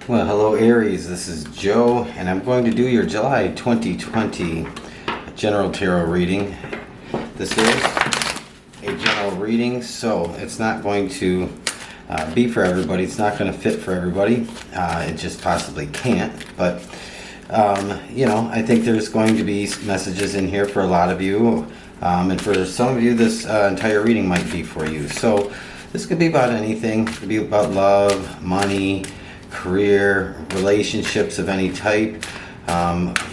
Well, hello Aries, this is Joe, and I'm going to do your July 2020 general tarot reading. This is a general reading, so it's not going to be for everybody. It's not going to fit for everybody. It just possibly can't, but I think there's going to be messages in here for a lot of you, and for some of you this entire reading might be for you. So this could be about anything. It could be about love, money, career, relationships of any type,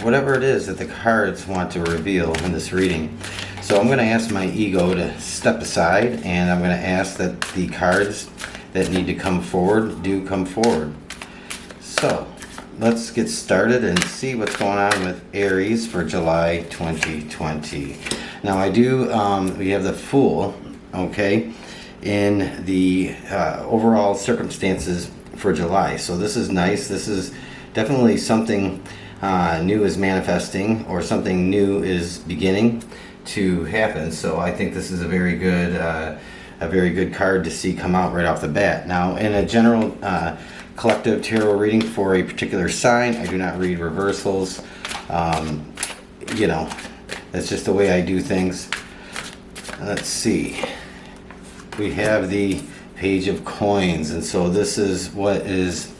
whatever it is that the cards want to reveal in this reading. So I'm going to ask my ego to step aside, and I'm going to ask that the cards that need to come forward do come forward. So let's get started and see what's going on with Aries for July 2020. Now I do, we have the Fool, okay, in the overall circumstances for July. So this is nice. This is definitely something new is manifesting, or something new is beginning to happen. So I think this is a very good card to see come out right off the bat. Now, in a general collective tarot reading for a particular sign, I do not read reversals. That's just the way I do things. Let's see. We have the Page of Coins, and so this is what is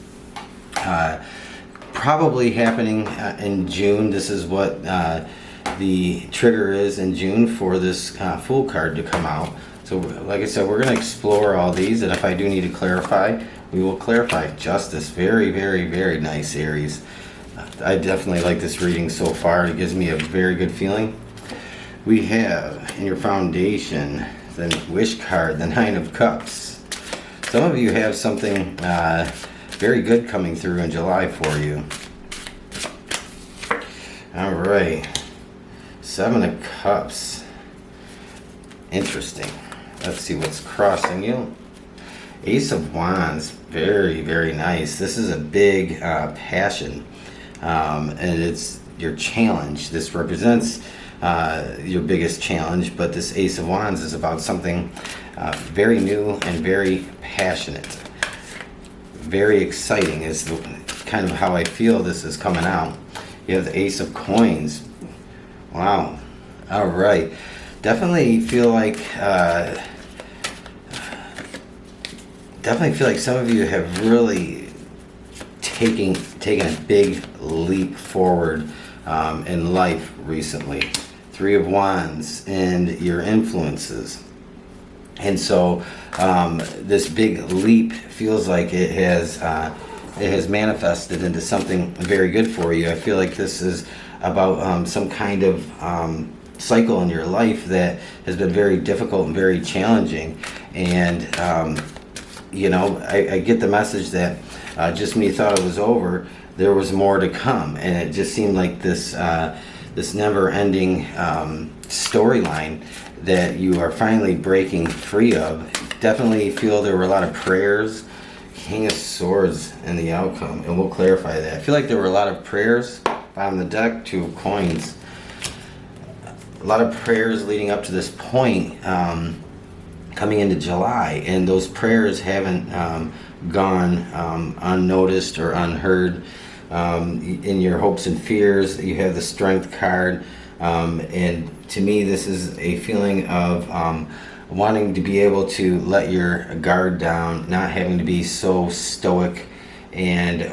probably happening in June. This is what the trigger is in June for this Fool card to come out. So like I said, we're going to explore all these, and if I do need to clarify, we will clarify. Justice, very, very, very nice, Aries. I definitely like this reading so far. It gives me a very good feeling. We have in your foundation the Wish card, the Nine of Cups. Some of you have something very good coming through in July for you. All right, Seven of Cups. Interesting. Let's see what's crossing you. Ace of Wands. Very, very nice. This is a big passion, and it's your challenge. This represents your biggest challenge, but this Ace of Wands is about something very new and very passionate. Very exciting is kind of how I feel this is coming out. You have the Ace of Coins. Wow. All right. Definitely feel like some of you have really taken a big leap forward in life recently. Three of Wands and your influences. And so this big leap feels like it has manifested into something very good for you. I feel like this is about some kind of cycle in your life that has been very difficult and very challenging. And I get the message that just when you thought it was over, there was more to come, and it just seemed like this never-ending storyline that you are finally breaking free of. Definitely feel there were a lot of prayers. King of Swords in the outcome, and we'll clarify that. I feel like there were a lot of prayers. Bottom of the deck, Two of Coins. A lot of prayers leading up to this point, coming into July, and those prayers haven't gone unnoticed or unheard. In your hopes and fears, you have the Strength card, and to me this is a feeling of wanting to be able to let your guard down, not having to be so stoic and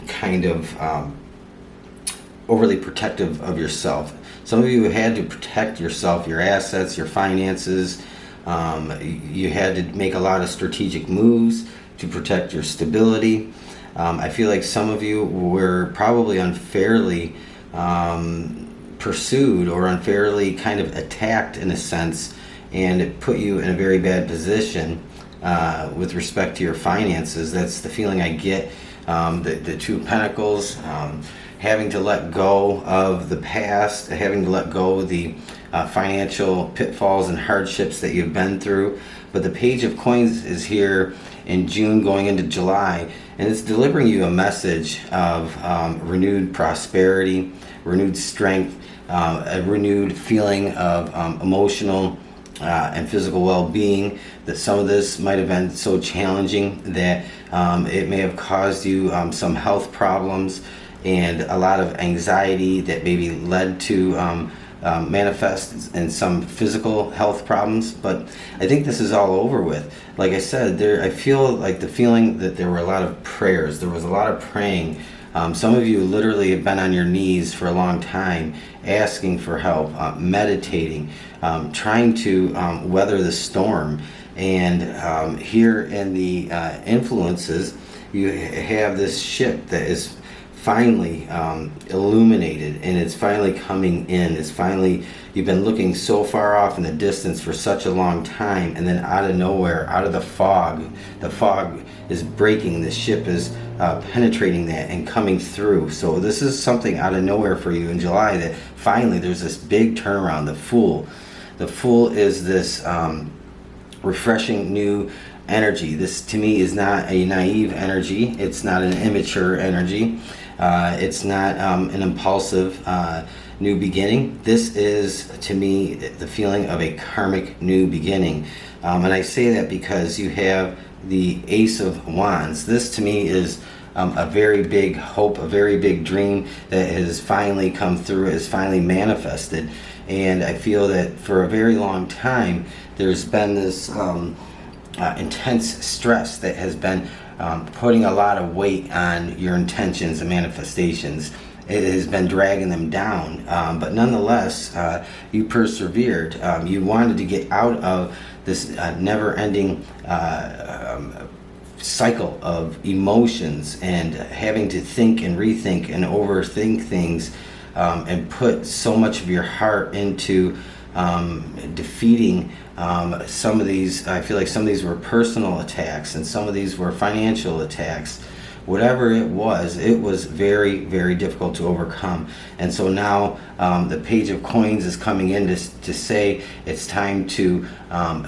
kind of overly protective of yourself. Some of you had to protect yourself, your assets, your finances. You had to make a lot of strategic moves to protect your stability. I feel like some of you were probably unfairly pursued or unfairly kind of attacked in a sense, and it put you in a very bad position with respect to your finances. That's the feeling I get. The Two of Pentacles, having to let go of the past, having to let go of the financial pitfalls and hardships that you've been through. But the Page of Coins is here in June going into July, and it's delivering you a message of renewed prosperity, renewed strength, a renewed feeling of emotional and physical well-being, that some of this might have been so challenging that it may have caused you some health problems and a lot of anxiety that maybe led to manifest in some physical health problems. But I think this is all over with. Like I said, I feel like the feeling that there were a lot of prayers. There was a lot of praying. Some of you literally have been on your knees for a long time, asking for help, meditating, trying to weather the storm. And here in the influences, you have this ship that is finally illuminated, and it's finally coming in. It's finally, you've been looking so far off in the distance for such a long time, and then out of nowhere, out of the fog is breaking. The ship is penetrating that and coming through. So this is something out of nowhere for you in July, that finally there's this big turnaround. The Fool is this refreshing new energy. This to me is not a naive energy. It's not an immature energy. It's not an impulsive new beginning. This is, to me, the feeling of a karmic new beginning. And I say that because you have the Ace of Wands. This, to me, is a very big hope, a very big dream that has finally come through, has finally manifested. And I feel that for a very long time, there's been this intense stress that has been putting a lot of weight on your intentions and manifestations. It has been dragging them down, but nonetheless, you persevered. You wanted to get out of this never-ending cycle of emotions and having to think and rethink and overthink things, and put so much of your heart into defeating some of these. I feel like some of these were personal attacks and some of these were financial attacks. Whatever it was very, very difficult to overcome. And so now the Page of Coins is coming in to say it's time to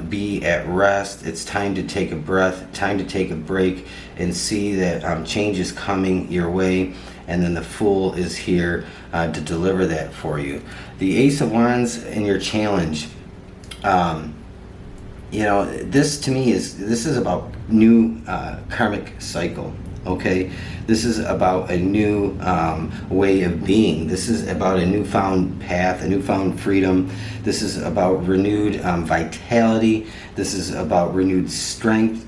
be at rest. It's time to take a breath, time to take a break and see that change is coming your way. And then the Fool is here to deliver that for you. The Ace of Wands in your challenge, this to me is about new karmic cycle. Okay, this is about a new way of being. This is about a newfound path, a newfound freedom. This is about renewed vitality. This is about renewed strength.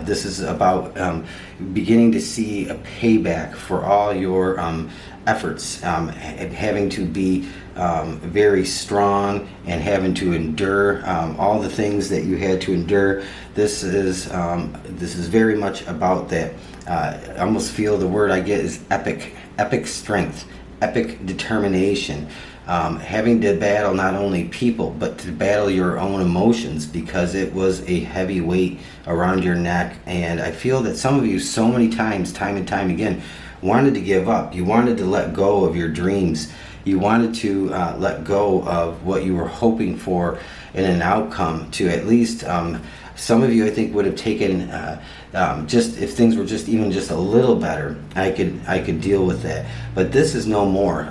This is about beginning to see a payback for all your efforts, having to be very strong and having to endure all the things that you had to endure. This is very much about that. I almost feel the word I get is epic strength, epic determination. Having to battle not only people, but to battle your own emotions, because it was a heavy weight around your neck. And I feel that some of you so many times, time and time again, wanted to give up. You wanted to let go of your dreams. You wanted to let go of what you were hoping for in an outcome, to at least some of you, I think, would have taken just if things were just even just a little better. I could deal with that. But this is no more.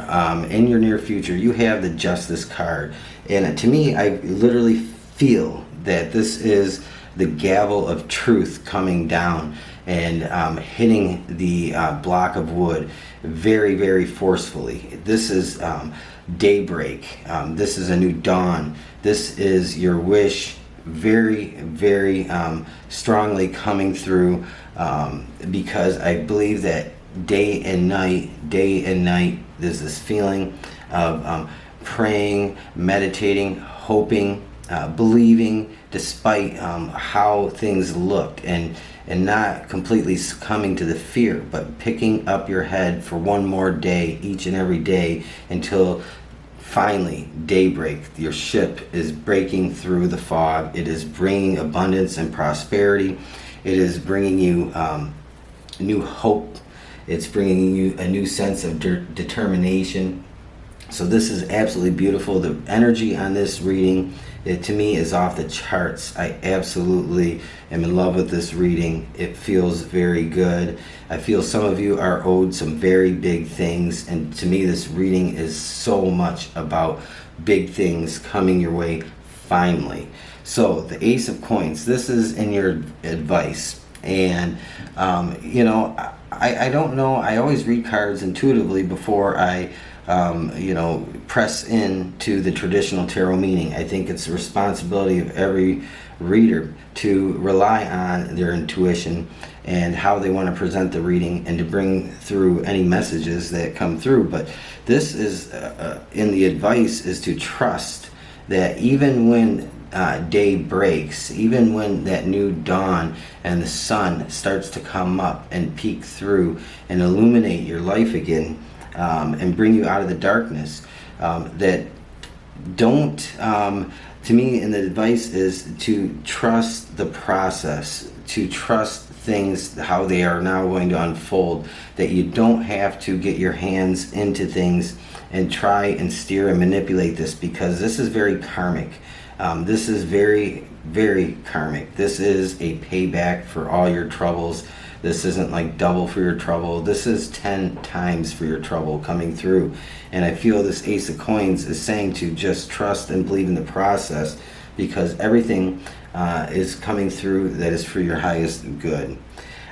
In your near future, you have the Justice card, and to me, I literally feel that this is the gavel of truth coming down and hitting the block of wood very, very forcefully. This is daybreak. This is a new dawn. This is your wish, very, very strongly coming through, because I believe that day and night, there's this feeling of praying, meditating, hoping, believing, despite how things looked, and not completely succumbing to the fear, but picking up your head for one more day, each and every day, until finally daybreak. Your ship is breaking through the fog. It is bringing abundance and prosperity. It is bringing you new hope. It's bringing you a new sense of determination. So this is absolutely beautiful. The energy on this reading, it to me is off the charts. I absolutely am in love with this reading. It feels very good. I feel some of you are owed some very big things, and to me this reading is so much about big things coming your way finally. So the Ace of Coins, this is in your advice. And, you know, I don't know. I always read cards intuitively before I, you know, press into the traditional tarot meaning. I think it's the responsibility of every reader to rely on their intuition and how they want to present the reading and to bring through any messages that come through. But this is, in the advice, is to trust that even when day breaks, even when that new dawn and the sun starts to come up and peek through and illuminate your life again, and bring you out of the darkness, that don't, to me, and the advice is to trust the process, to trust things, how they are now going to unfold, that you don't have to get your hands into things and try and steer and manipulate this, because this is very karmic. This is very, very karmic. This is a payback for all your troubles. This isn't like double for your trouble. This is 10 times for your trouble coming through. And I feel this Ace of Coins is saying to just trust and believe in the process, because everything is coming through that is for your highest good.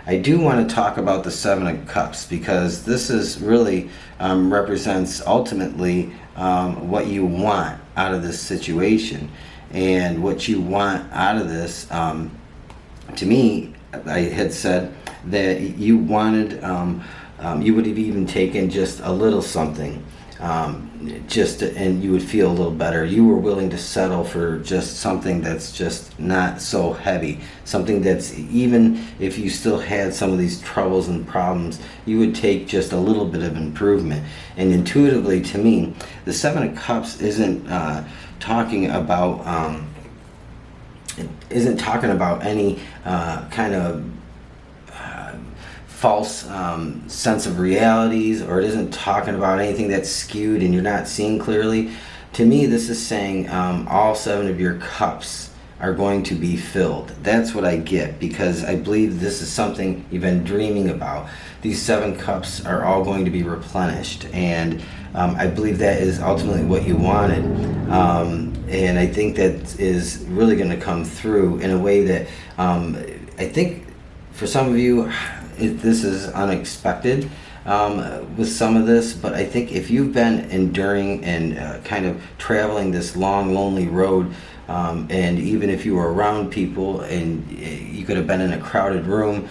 I do want to talk about the Seven of Cups, because this is really represents ultimately what you want out of this situation. And what you want out of this, to me, I had said that you wanted, you would have even taken just a little something, and you would feel a little better. You were willing to settle for just something that's just not so heavy, something that's, even if you still had some of these troubles and problems, you would take just a little bit of improvement. And intuitively, to me, the Seven of Cups isn't talking about any kind of false sense of realities, or it isn't talking about anything that's skewed and you're not seeing clearly. To me, this is saying all seven of your cups are going to be filled. That's what I get, because I believe this is something you've been dreaming about. These 7 cups are all going to be replenished, and I believe that is ultimately what you wanted. And I think that is really going to come through in a way that I think for some of you, this is unexpected with some of this, but I think if you've been enduring and kind of traveling this long, lonely road, and even if you were around people and you could have been in a crowded room,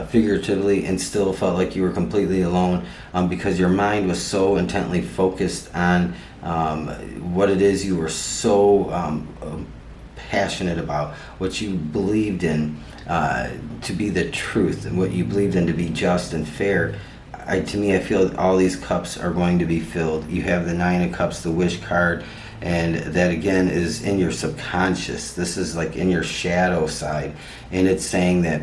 figuratively, and still felt like you were completely alone, because your mind was so intently focused on what it is you were so passionate about, what you believed in to be the truth, and what you believed in to be just and fair. To me, I feel that all these cups are going to be filled. You have the Nine of Cups, the Wish card, and that again is in your subconscious. This is like in your shadow side, and it's saying that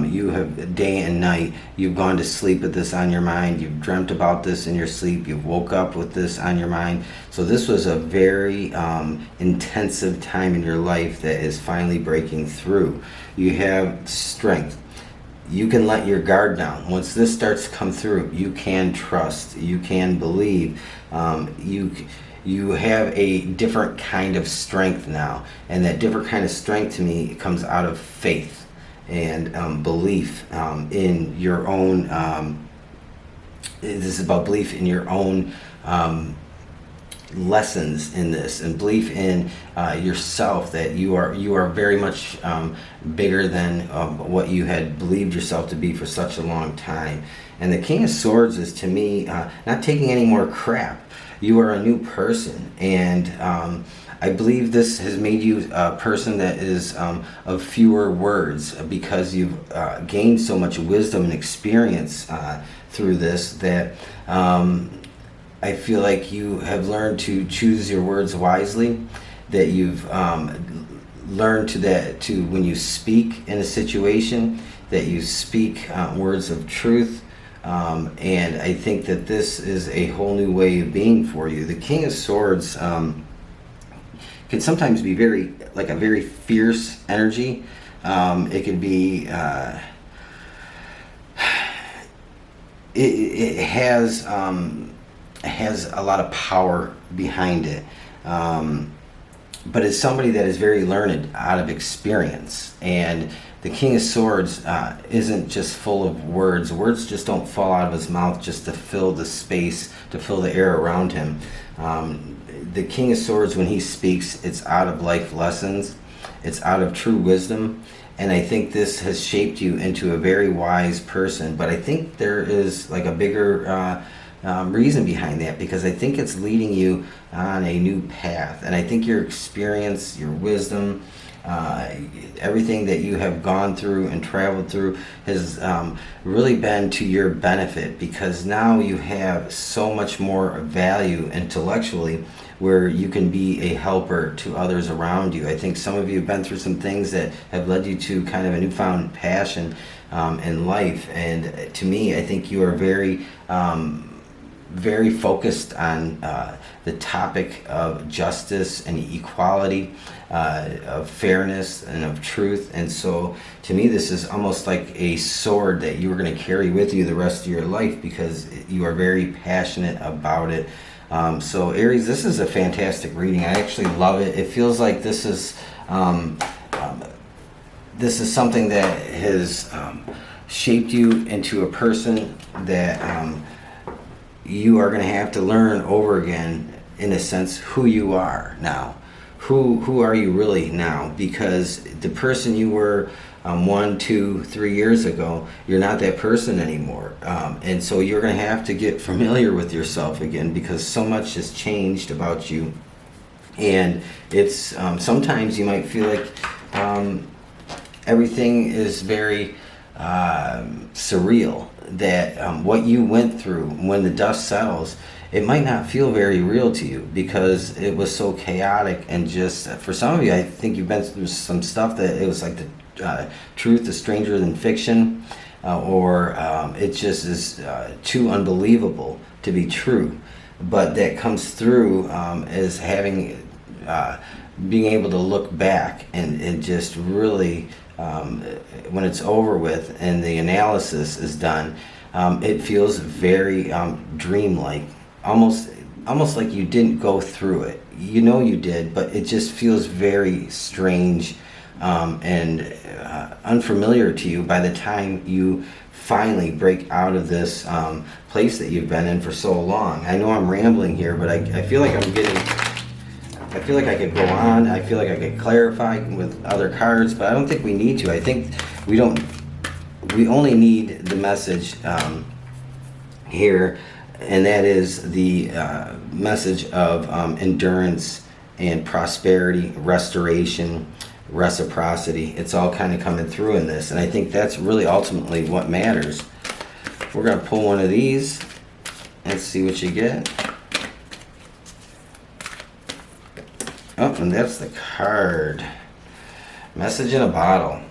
you have day and night, you've gone to sleep with this on your mind, you've dreamt about this in your sleep, you've woke up with this on your mind. So this was a very intensive time in your life that is finally breaking through. You have strength. You can let your guard down. Once this starts to come through, you can trust, you can believe, you have a different kind of strength now, and that different kind of strength to me comes out of faith and belief in your own. This is about belief in your own lessons in this, and belief in yourself, that you are very much bigger than what you had believed yourself to be for such a long time. And the King of Swords is, to me, not taking any more crap. You are a new person, and I believe this has made you a person that is of fewer words, because you've gained so much wisdom and experience through this, that I feel like you have learned to choose your words wisely, that you've learned to when you speak in a situation, that you speak words of truth. And I think that this is a whole new way of being for you. The King of Swords can sometimes be very, like a very fierce energy. It can be, it has a lot of power behind it. but it's somebody that is very learned out of experience. And the King of Swords isn't just full of words. Words just don't fall out of his mouth just to fill the space, to fill the air around him. The King of Swords, when he speaks, it's out of life lessons. It's out of true wisdom. And I think this has shaped you into a very wise person. But I think there is like a bigger reason behind that, because I think it's leading you on a new path. And I think your experience, your wisdom, everything that you have gone through and traveled through has really been to your benefit, because now you have so much more value intellectually, where you can be a helper to others around you. I think some of you have been through some things that have led you to kind of a newfound passion in life. And to me, I think you are very very focused on the topic of justice and equality, of fairness and of truth. And so to me, this is almost like a sword that you are going to carry with you the rest of your life, because you are very passionate about it. So Aries, this is a fantastic reading. I actually love it. It feels like this is something that has shaped you into a person that you are going to have to learn over again, in a sense, who you are now. Who are you really now? Because the person you were 1, 2, 3 years ago, you're not that person anymore. And so you're going to have to get familiar with yourself again, because so much has changed about you. And it's sometimes you might feel like everything is very surreal, that what you went through, when the dust settles, it might not feel very real to you, because it was so chaotic. And just for some of you, I think you've been through some stuff that it was like the truth is stranger than fiction, or it just is too unbelievable to be true. But that comes through as having being able to look back and just really when it's over with and the analysis is done, it feels very dreamlike, almost like you didn't go through it. You know you did, but it just feels very strange and unfamiliar to you by the time you finally break out of this place that you've been in for so long. I know I'm rambling here, but I feel like I feel like I could go on. I feel like I could clarify with other cards, but I don't think we need to. I think we only need the message here, and that is the message of endurance and prosperity, restoration, reciprocity. It's all kind of coming through in this, and I think that's really ultimately what matters. We're going to pull one of these and see what you get. Oh, and that's the card. Message in a bottle.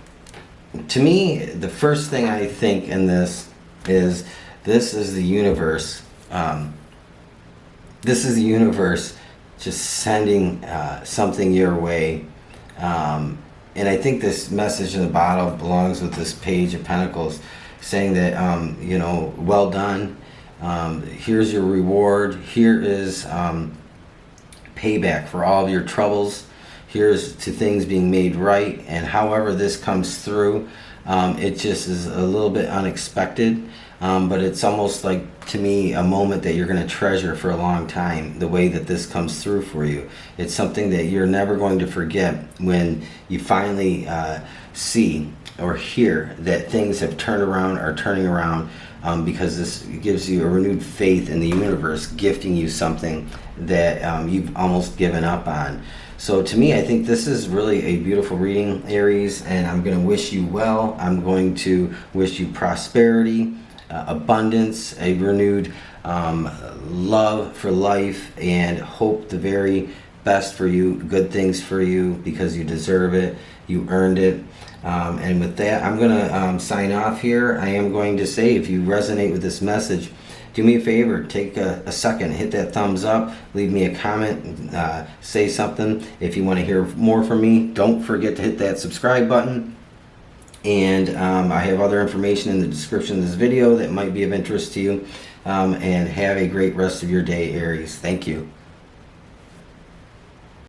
To me, the first thing I think in this is the universe. This is the universe just sending something your way. And I think this message in the bottle belongs with this Page of Pentacles, saying that, well done. Here's your reward. Here is payback for all of your troubles. Here's to things being made right. And however this comes through, it just is a little bit unexpected. But it's almost like, to me, a moment that you're going to treasure for a long time, the way that this comes through for you. It's something that you're never going to forget when you finally see or hear that things have turned around, are turning around, because this gives you a renewed faith in the universe, gifting you something that you've almost given up on. So to me, I think this is really a beautiful reading, Aries, and I'm going to wish you well. I'm going to wish you prosperity, abundance, a renewed love for life, and hope the very best for you, good things for you, because you deserve it, you earned it. And with that, I'm going to sign off here. I am going to say, if you resonate with this message, do me a favor, take a second, hit that thumbs up, leave me a comment, say something. If you want to hear more from me, don't forget to hit that subscribe button. And I have other information in the description of this video that might be of interest to you. And have a great rest of your day, Aries. Thank you.